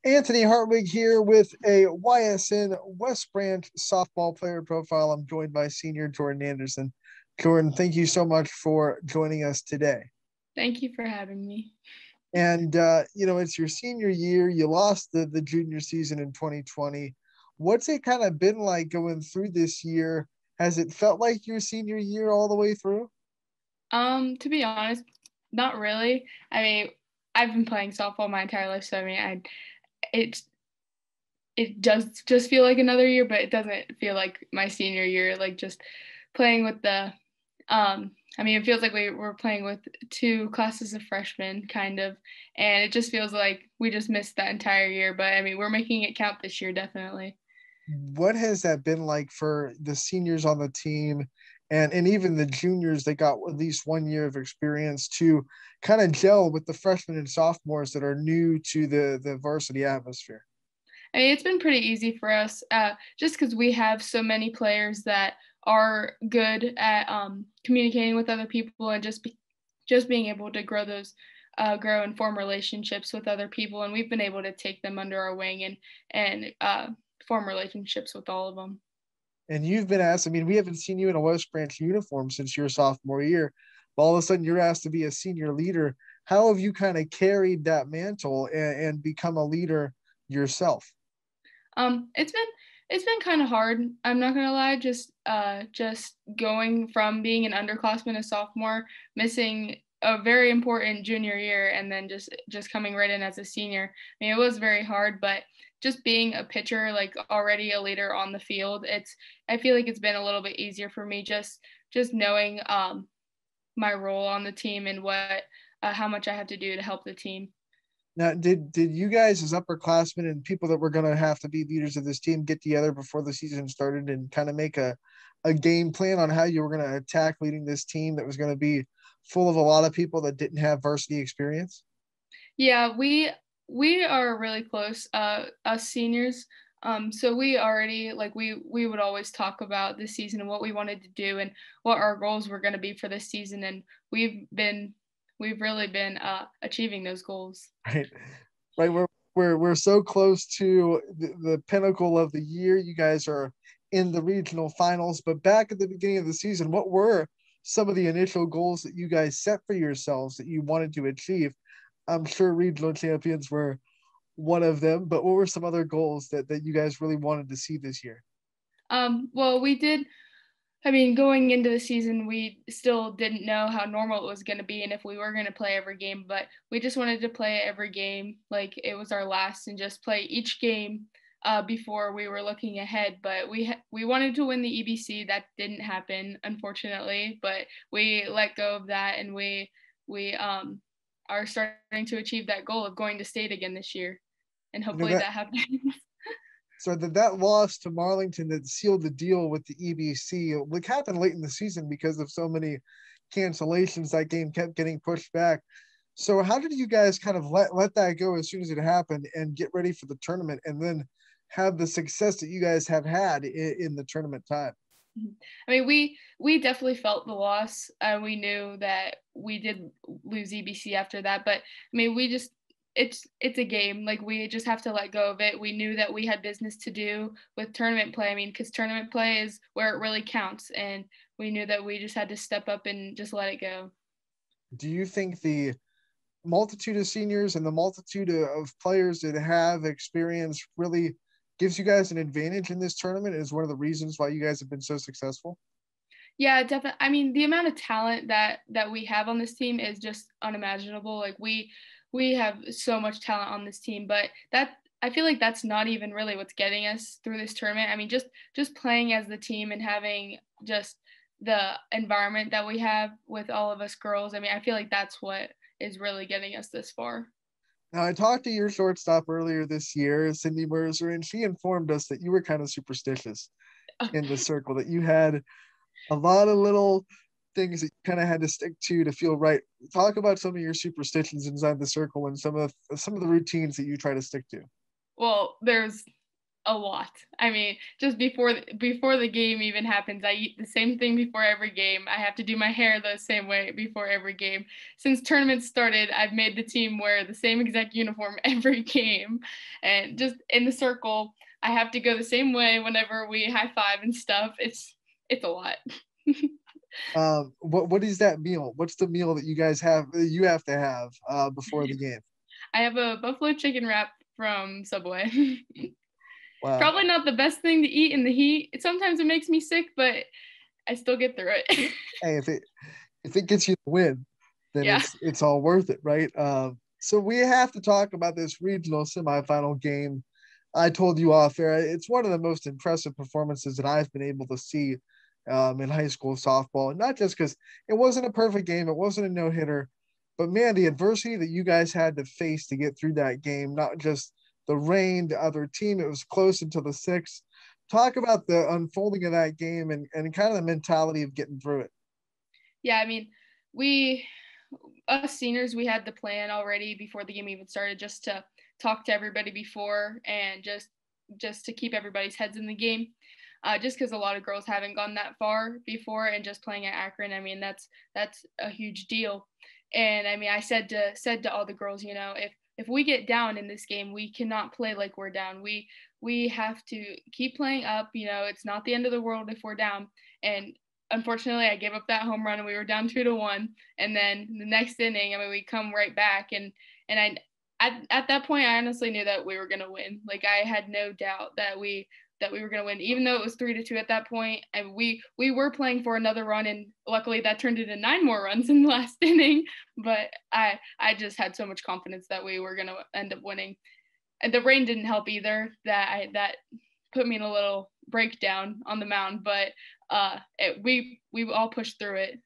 Anthony Hartwig here with a YSN West Branch softball player profile. I'm joined by senior Jordan Anderson. Jordan, thank you so much for joining us today. Thank you for having me. And, it's your senior year. You lost the junior season in 2020. What's it kind of been like going through this year? Has it felt like your senior year all the way through? To be honest, not really. I mean, I've been playing softball my entire life, so it's it does just feel like another year, but it doesn't feel like my senior year. Like just playing with it feels like we were playing with two classes of freshmen, kind of, and it just feels like we just missed that entire year. But I mean, we're making it count this year, definitely. What has that been like for the seniors on the team and even the juniors that got at least 1 year of experience to kind of gel with the freshmen and sophomores that are new to the varsity atmosphere? I mean, it's been pretty easy for us, just because we have so many players that are good at communicating with other people and just being able to grow and form relationships with other people, and we've been able to take them under our wing and form relationships with all of them. And you've been asked, I mean, we haven't seen you in a West Branch uniform since your sophomore year, but all of a sudden you're asked to be a senior leader. How have you kind of carried that mantle and become a leader yourself? It's been kind of hard. I'm not gonna lie. Just going from being an underclassman, a sophomore, missing a very important junior year, and then just coming right in as a senior. I mean, it was very hard, but just being a pitcher, like already a leader on the field, I feel like it's been a little bit easier for me just knowing my role on the team and what how much I have to do to help the team. Now, did you guys as upperclassmen and people that were going to have to be leaders of this team get together before the season started and kind of make a game plan on how you were going to attack leading this team that was going to be full of a lot of people that didn't have varsity experience? Yeah, we are really close, us seniors. So we already we would always talk about this season and what we wanted to do and what our goals were going to be for this season, and we've really been achieving those goals. Right, right. We're so close to the pinnacle of the year. You guys are in the regional finals, but back at the beginning of the season, what were some of the initial goals that you guys set for yourselves that you wanted to achieve? I'm sure regional champions were one of them, but what were some other goals that you guys really wanted to see this year? Well, we did. I mean, going into the season, we still didn't know how normal it was going to be and if we were going to play every game, but we just wanted to play every game like it was our last and just play each game before we were looking ahead. But we wanted to win the EBC. That didn't happen, unfortunately, but we let go of that and we are starting to achieve that goal of going to state again this year, and You know hopefully that that happens. so that loss to Marlington that sealed the deal with the EBC, like happened late in the season because of so many cancellations. That game kept getting pushed back. So how did you guys kind of let that go as soon as it happened and get ready for the tournament and then have the success that you guys have had in the tournament time? I mean, we definitely felt the loss. We knew that we did lose EBC after that, but I mean, we just it's a game. Like we just have to let go of it. We knew that we had business to do with tournament play. I mean, because tournament play is where it really counts, and we knew that we just had to step up and just let it go. Do you think the multitude of seniors and the multitude of players that have experience really gives you guys an advantage in this tournament? Is one of the reasons why you guys have been so successful? Yeah, definitely. I mean, the amount of talent that we have on this team is just unimaginable. Like we have so much talent on this team, but that I feel like that's not even really what's getting us through this tournament. I mean, just playing as the team and having just the environment that we have with all of us girls. I mean, I feel like that's what is really getting us this far. Now, I talked to your shortstop earlier this year, Cindy Mercer, and she informed us that you were kind of superstitious in the circle, that you had a lot of little things that you kind of had to stick to feel right. Talk about some of your superstitions inside the circle and some of the routines that you try to stick to. Well, there's a lot. I mean, just before the game even happens, I eat the same thing before every game. I have to do my hair the same way before every game. Since tournaments started, I've made the team wear the same exact uniform every game, and just in the circle, I have to go the same way whenever we high five and stuff. It's a lot. What is that meal? What's the meal that you guys have? You have to have before the game. I have a buffalo chicken wrap from Subway. Wow. Probably not the best thing to eat in the heat. Sometimes it makes me sick, but I still get through it. Hey, if it gets you the win, then Yeah. it's all worth it, right? So we have to talk about this regional semifinal game. I told you off air, it's one of the most impressive performances that I've been able to see in high school softball. And not just because it wasn't a perfect game, it wasn't a no hitter, but man, the adversity that you guys had to face to get through that game, not just the rain, the other team, it was close until the sixth. Talk about the unfolding of that game and kind of the mentality of getting through it. Yeah, I mean, we us seniors, we had the plan already before the game even started, just to talk to everybody before and just to keep everybody's heads in the game. Just because a lot of girls haven't gone that far before, and just playing at Akron, I mean, that's a huge deal. And I mean, I said to all the girls, if we get down in this game, we cannot play like we're down. We have to keep playing up. It's not the end of the world if we're down. And unfortunately, I gave up that home run, and we were down 2-1. And then the next inning, I mean, we come right back, and at that point, I honestly knew that we were gonna win. Like, I had no doubt that we were going to win, even though it was 3-2 at that point. And we were playing for another run, and luckily that turned into 9 more runs in the last inning. But I just had so much confidence that we were going to end up winning. And the rain didn't help either. That put me in a little breakdown on the mound, but we all pushed through it.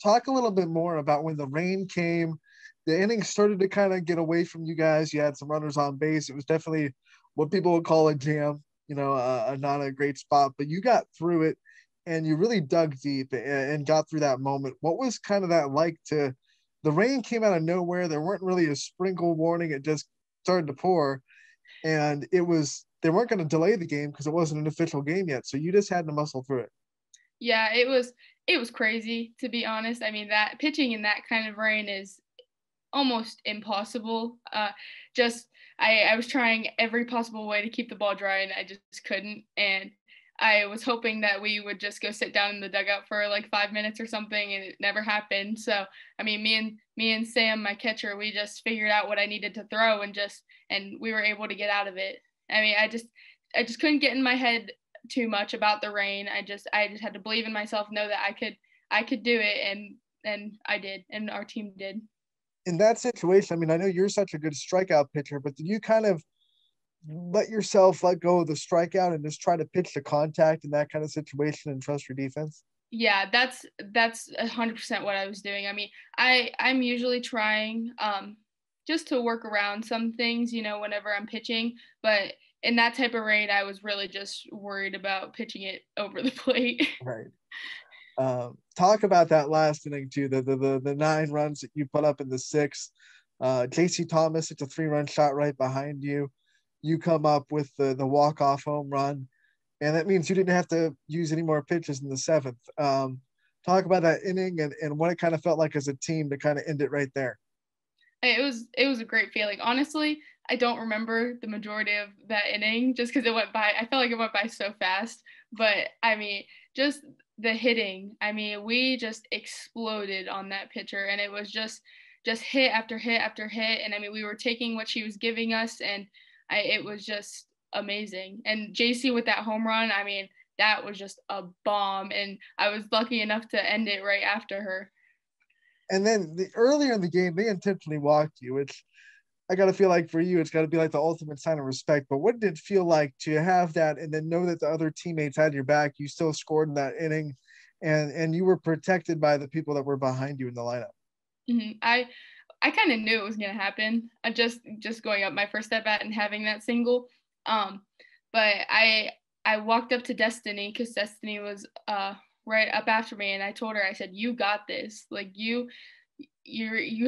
Talk a little bit more about when the rain came. The inning started to kind of get away from you guys. You had some runners on base. It was definitely what people would call a jam, not a great spot, but you got through it and you really dug deep and got through that moment. What was kind of that like the rain came out of nowhere. There weren't really a sprinkle warning. It just started to pour, and they weren't going to delay the game because it wasn't an official game yet. So you just had to muscle through it. Yeah, it was crazy, to be honest. I mean, that pitching in that kind of rain is almost impossible. Just I was trying every possible way to keep the ball dry, and I just couldn't. And I was hoping that we would just go sit down in the dugout for like 5 minutes or something, and it never happened. So I mean, me and Sam, my catcher, we just figured out what I needed to throw, and we were able to get out of it. I mean, I just couldn't get in my head too much about the rain. I just had to believe in myself, know that I could do it, and I did, and our team did. In that situation, I mean, I know you're such a good strikeout pitcher, but did you kind of let yourself let go of the strikeout and just try to pitch the contact in that kind of situation and trust your defense? Yeah, that's 100% what I was doing. I mean, I'm usually trying just to work around some things, whenever I'm pitching, but in that type of rain, I was really just worried about pitching it over the plate. Right. Talk about that last inning too. The 9 runs that you put up in the sixth. JC Thomas, it's a 3-run shot right behind you. You come up with the walk-off home run, and that means you didn't have to use any more pitches in the seventh. Talk about that inning and what it kind of felt like as a team to kind of end it right there. It was a great feeling. Honestly, I don't remember the majority of that inning just because it went by. I felt like it went by so fast. But I mean, just the hitting. I mean, we just exploded on that pitcher, and it was just hit after hit after hit. And I mean, we were taking what she was giving us, and it was just amazing. And JC with that home run, I mean, that was just a bomb, and I was lucky enough to end it right after her. And then earlier in the game, they intentionally walked you, which I got to feel like for you, it's got to be like the ultimate sign of respect. But what did it feel like to have that and then know that the other teammates had your back? You still scored in that inning, and you were protected by the people that were behind you in the lineup. I kind of knew it was gonna happen. Just going up my first at bat and having that single. Um, but I walked up to Destiny because Destiny was right up after me, and I told her, I said, "You got this. Like you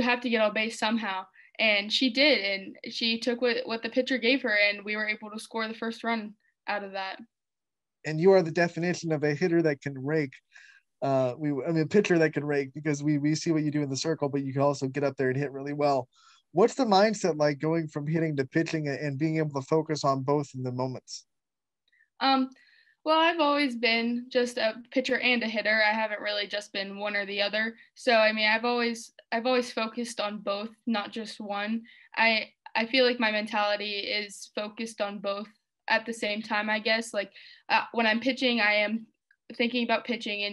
have to get on base somehow." and she did, and she took what the pitcher gave her, and we were able to score the first run out of that. And you are the definition of a hitter that can rake. A pitcher that can rake, because we see what you do in the circle, but you can also get up there and hit really well. What's the mindset like going from hitting to pitching and being able to focus on both in the moments? Um, well, I've always been just a pitcher and a hitter. I haven't really just been one or the other. So I mean, I've always focused on both, not just one. I feel like my mentality is focused on both at the same time, I guess. Like when I'm pitching, I am thinking about pitching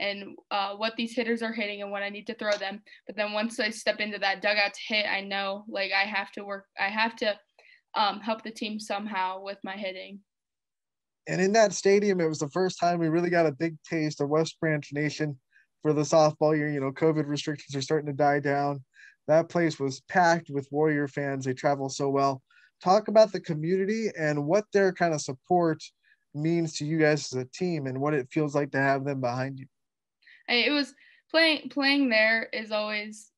and what these hitters are hitting and when I need to throw them. But then once I step into that dugout to hit, I know like I have to work. I have to help the team somehow with my hitting. And in that stadium, it was the first time we really got a big taste of West Branch Nation for the softball year. COVID restrictions are starting to die down. That place was packed with Warrior fans. They travel so well. Talk about the community and what their kind of support means to you guys as a team and what it feels like to have them behind you. It was playing there is always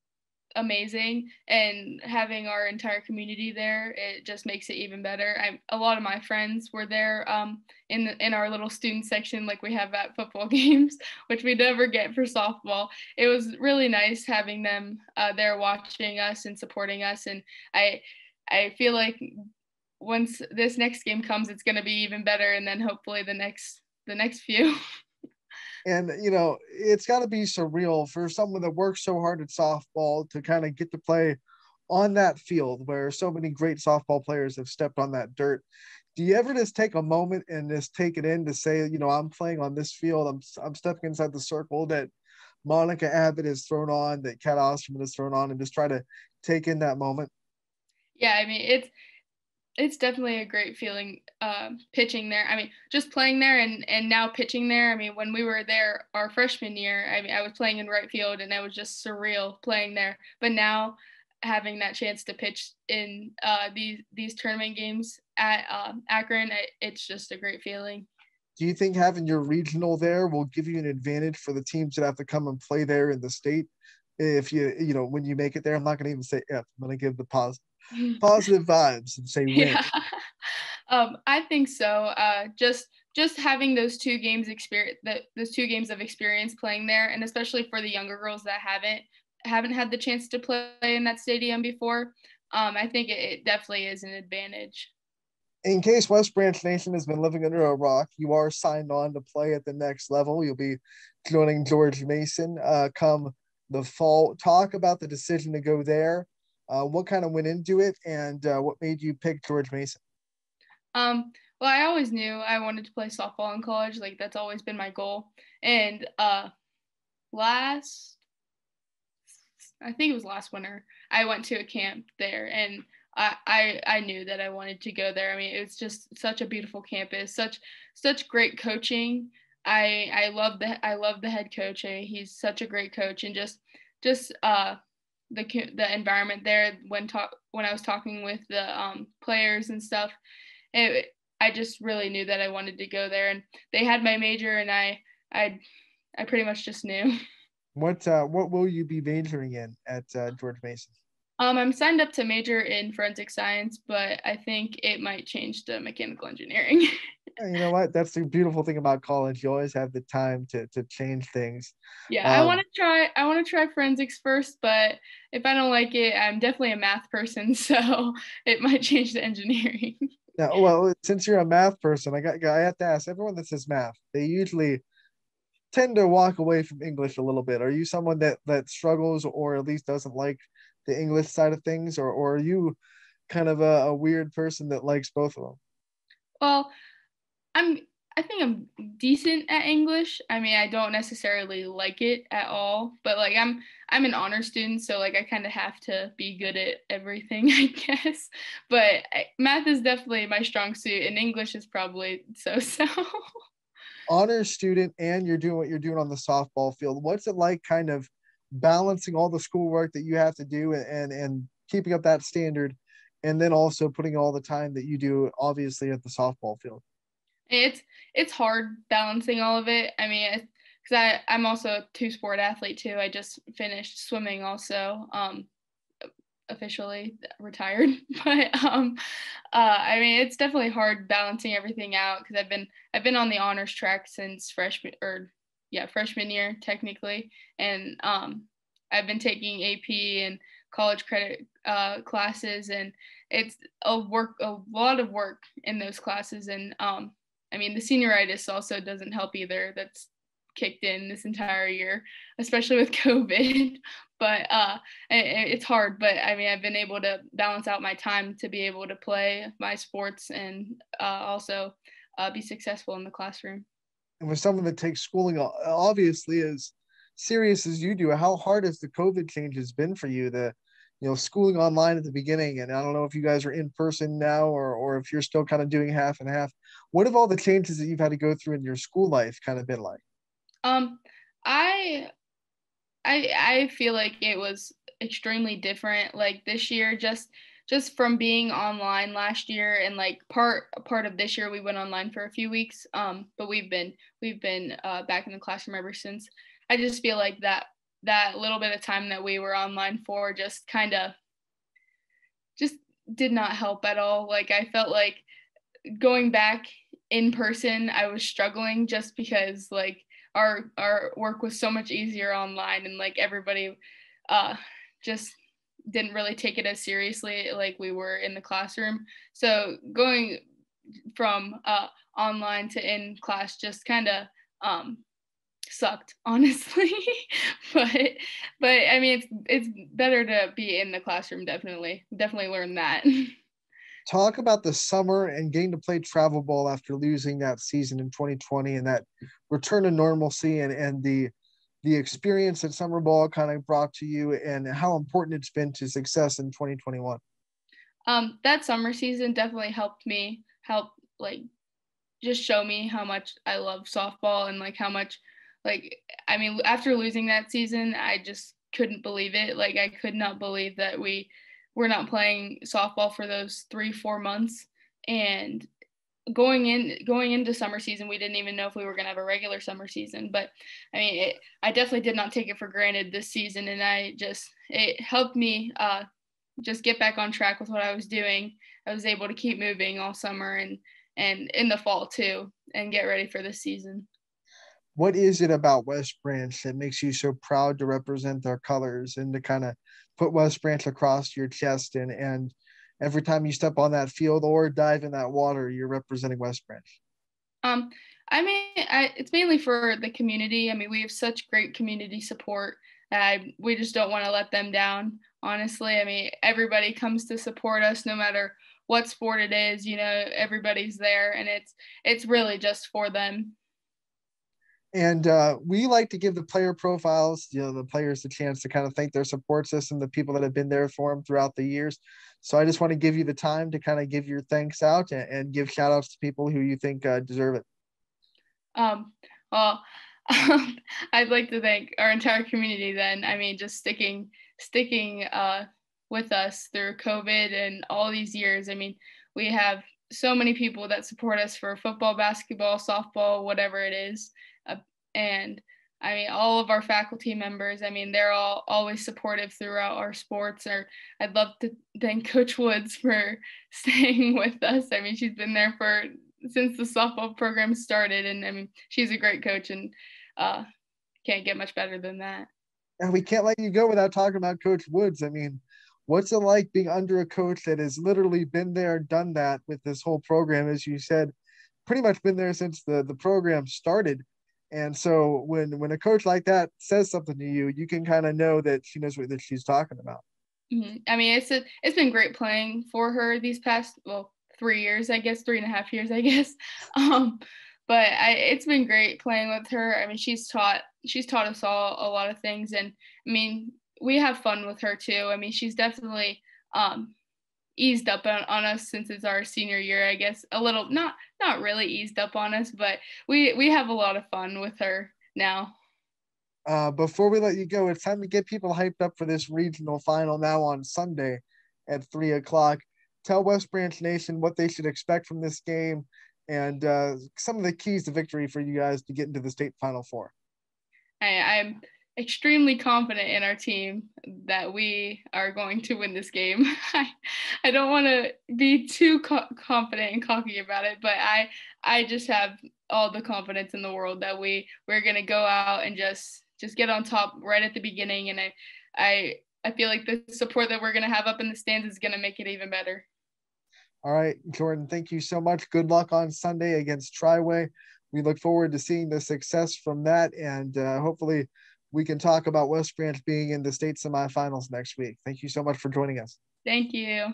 amazing, and having our entire community there, it just makes it even better. A lot of my friends were there in our little student section like we have at football games, which we never get for softball. It was really nice having them there watching us and supporting us, and I feel like once this next game comes, it's going to be even better, and then hopefully the next few. And it's got to be surreal for someone that works so hard at softball to kind of get to play on that field where so many great softball players have stepped on that dirt. Do you ever just take a moment and just take it in to say, I'm playing on this field, I'm stepping inside the circle that Monica Abbott has thrown on, that Kat Osterman has thrown on, and just try to take in that moment? Yeah, I mean it's definitely a great feeling pitching there. I mean, just playing there and now pitching there. I mean, when we were there our freshman year, I mean, I was playing in right field and it was just surreal playing there. But now having that chance to pitch in these tournament games at Akron, it's just a great feeling. Do you think having your regional there will give you an advantage for the teams that have to come and play there in the state? If when you make it there, I'm not going to even say if, I'm going to give the positive vibes and say win. Yeah. I think so. Just having those those 2 games of experience playing there, and especially for the younger girls that haven't had the chance to play in that stadium before, I think it definitely is an advantage. In case West Branch Nation has been living under a rock, you are signed on to play at the next level. You'll be joining George Mason come the fall. Talk about the decision to go there. What kind of went into it, and what made you pick George Mason? Well, I always knew I wanted to play softball in college. Like that's always been my goal. And last, I think it was last winter, I went to a camp there, and I knew that I wanted to go there. I mean, it was just such a beautiful campus, such great coaching. I love the head coach. He's such a great coach, and just the environment there when I was talking with the players and stuff. I just really knew that I wanted to go there, and they had my major, and I pretty much just knew. What will you be majoring in at George Mason? I'm signed up to major in forensic science, but I think it might change to mechanical engineering. You know what? That's the beautiful thing about college. You always have the time to change things. Yeah, I want Um, to try. I want to try forensics first, but if I don't like it, I'm definitely a math person, so it might change to engineering. Now, well, since you're a math person, I have to ask everyone that says math. They usually tend to walk away from English a little bit. Are you someone that struggles or at least doesn't like the English side of things, or are you kind of a weird person that likes both of them? Well, I'm I think I'm decent at English. I mean, I don't necessarily like it at all, but like I'm an honor student, so like I kind of have to be good at everything, I guess. But math is definitely my strong suit, and English is probably so-so. Honor student, and you're doing what you're doing on the softball field. What's it like kind of balancing all the schoolwork that you have to do and keeping up that standard, and then also putting all the time that you do obviously at the softball field? It's hard balancing all of it. I mean, because I'm also a two sport athlete too. I just finished swimming also officially retired. But I mean, it's definitely hard balancing everything out because I've been on the honors track since freshman year technically, and I've been taking AP and college credit classes, and it's a lot of work in those classes. And I mean, the senioritis also doesn't help either. That's kicked in this entire year, especially with COVID. But it's hard. But I mean, I've been able to balance out my time to be able to play my sports and also be successful in the classroom. And with someone that takes schooling obviously as serious as you do, how hard has the COVID changes been for you? The schooling online at the beginning, and I don't know if you guys are in person now or if you're still kind of doing half and half. What have all the changes that you've had to go through in your school life kind of been like? Um, I I feel like it was extremely different. Like this year, just from being online last year, and like part of this year we went online for a few weeks. But we've been back in the classroom ever since. I just feel like that little bit of time that we were online for just did not help at all. Like I felt like going back in person, I was struggling just because like our work was so much easier online, and like everybody uh just didn't really take it as seriously like we were in the classroom. So going from online to in class just kind of sucked, honestly. but I mean, it's better to be in the classroom. Definitely learned that. Talk about the summer and getting to play travel ball after losing that season in 2020 and that return to normalcy and the experience that summer ball kind of brought to you and how important it's been to success in 2021. That summer season definitely help like just show me how much I love softball, and like how much like I mean, after losing that season, I just couldn't believe it. Like I could not believe that we were not playing softball for those 3-4 months. And going into summer season, we didn't even know if we were going to have a regular summer season. But I mean, I definitely did not take it for granted this season, and it helped me just get back on track with what I was doing. I was able to keep moving all summer and in the fall too, and get ready for this season. What is it about West Branch that makes you so proud to represent their colors and to kind of put West Branch across your chest and every time you step on that field or dive in that water, you're representing West Branch? Um, I mean, it's mainly for the community. I mean, we have such great community support. We just don't want to let them down, honestly. I mean, everybody comes to support us no matter what sport it is. Everybody's there, and it's really just for them. And we like to give the player profiles, the players the chance to kind of thank their support system, the people that have been there for them throughout the years. So I just want to give you the time to kind of give your thanks out and give shout outs to people who you think deserve it. Um, well, I'd like to thank our entire community then. I mean, just sticking with us through COVID and all these years. I mean, we have so many people that support us for football, basketball, softball, whatever it is. And I mean, all of our faculty members, I mean, they're all always supportive throughout our sports. Or I'd love to thank Coach Woods for staying with us. I mean, she's been there since the softball program started, and I mean, she's a great coach, and can't get much better than that. And we can't let you go without talking about Coach Woods. I mean, what's it like being under a coach that has literally been there, done that with this whole program, as you said, pretty much been there since the program started. And so when a coach like that says something to you, you can kind of know that she knows what that she's talking about. Mm-hmm. I mean, it's been great playing for her these past 3 years, I guess, 3.5 years, I guess. Um, but it's been great playing with her. I mean, she's taught us all a lot of things, and I mean, we have fun with her too. I mean, she's definitely eased up on us since it's our senior year, I guess. A little, not really eased up on us, but we have a lot of fun with her now. Before we let you go, it's time to get people hyped up for this regional final now on Sunday at 3 o'clock. Tell West Branch Nation what they should expect from this game and some of the keys to victory for you guys to get into the state final four. I'm extremely confident in our team that we are going to win this game. I don't want to be too confident and cocky about it, but I just have all the confidence in the world that we're going to go out and just get on top right at the beginning, and I feel like the support that we're going to have up in the stands is going to make it even better. All right, Jordan, thank you so much. Good luck on Sunday against Triway. We look forward to seeing the success from that, and hopefully we can talk about West Branch being in the state semifinals next week. Thank you so much for joining us. Thank you.